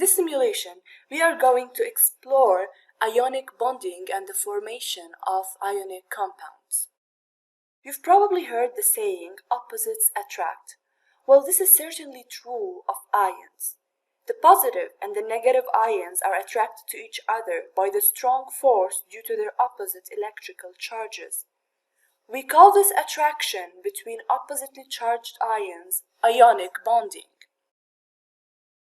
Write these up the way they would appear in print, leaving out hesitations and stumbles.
this simulation, we are going to explore ionic bonding and the formation of ionic compounds. You've probably heard the saying, opposites attract. Well, this is certainly true of ions. The positive and the negative ions are attracted to each other by the strong force due to their opposite electrical charges. We call this attraction between oppositely charged ions ionic bonding.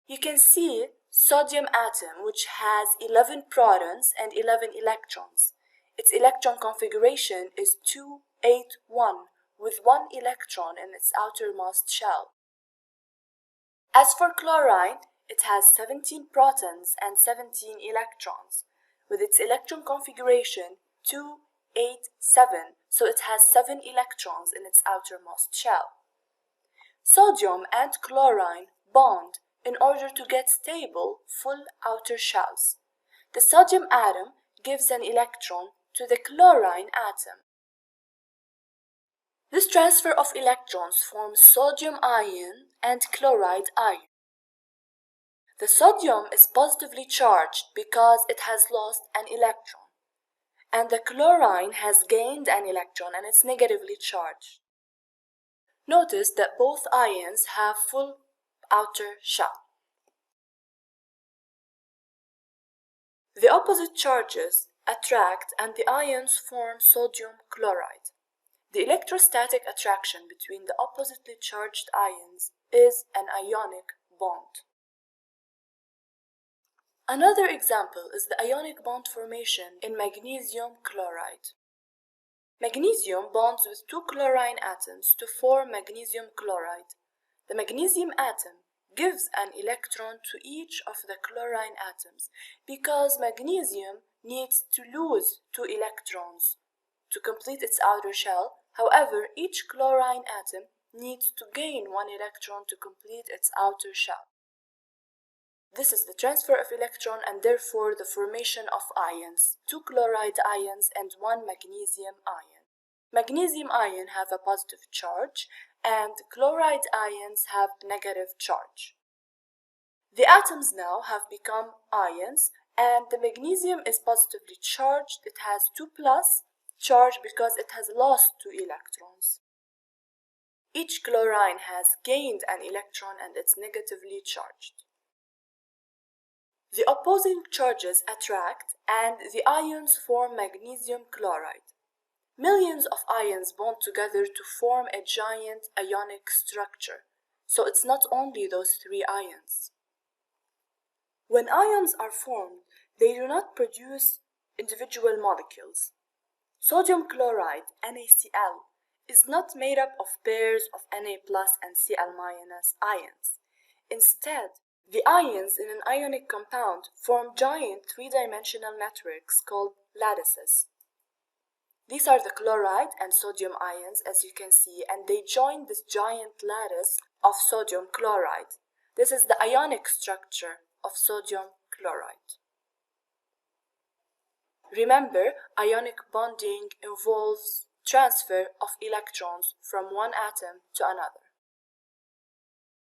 You can see sodium atom, which has 11 protons and 11 electrons. Its electron configuration is 2-8-1 with 1 electron in its outermost shell. As for chlorine, it has 17 protons and 17 electrons, with its electron configuration 2-8-7, so it has 7 electrons in its outermost shell. Sodium and chlorine bond in order to get stable, full outer shells. The sodium atom gives an electron to the chlorine atom. This transfer of electrons forms sodium ion and chloride ion. The sodium is positively charged because it has lost an electron, and the chlorine has gained an electron and it's negatively charged. Notice that both ions have full outer shell. The opposite charges attract and the ions form sodium chloride. The electrostatic attraction between the oppositely charged ions is an ionic bond. Another example is the ionic bond formation in magnesium chloride. Magnesium bonds with 2 chlorine atoms to form magnesium chloride. The magnesium atom gives an electron to each of the chlorine atoms because magnesium needs to lose 2 electrons to complete its outer shell. However, each chlorine atom needs to gain 1 electron to complete its outer shell. This is the transfer of electron and therefore the formation of ions, 2 chloride ions and 1 magnesium ion. Magnesium ion have a positive charge and chloride ions have negative charge. The atoms now have become ions and the magnesium is positively charged. It has 2+ charge because it has lost 2 electrons. Each chlorine has gained an electron and it's negatively charged. The opposing charges attract and the ions form magnesium chloride. Millions of ions bond together to form a giant ionic structure, so it's not only those 3 ions. When ions are formed, they do not produce individual molecules. Sodium chloride, NaCl, is not made up of pairs of Na+ and Cl- ions. Instead, the ions in an ionic compound form giant 3-dimensional networks called lattices. These are the chloride and sodium ions, as you can see, and they join this giant lattice of sodium chloride. This is the ionic structure of sodium chloride. Remember, ionic bonding involves transfer of electrons from one atom to another.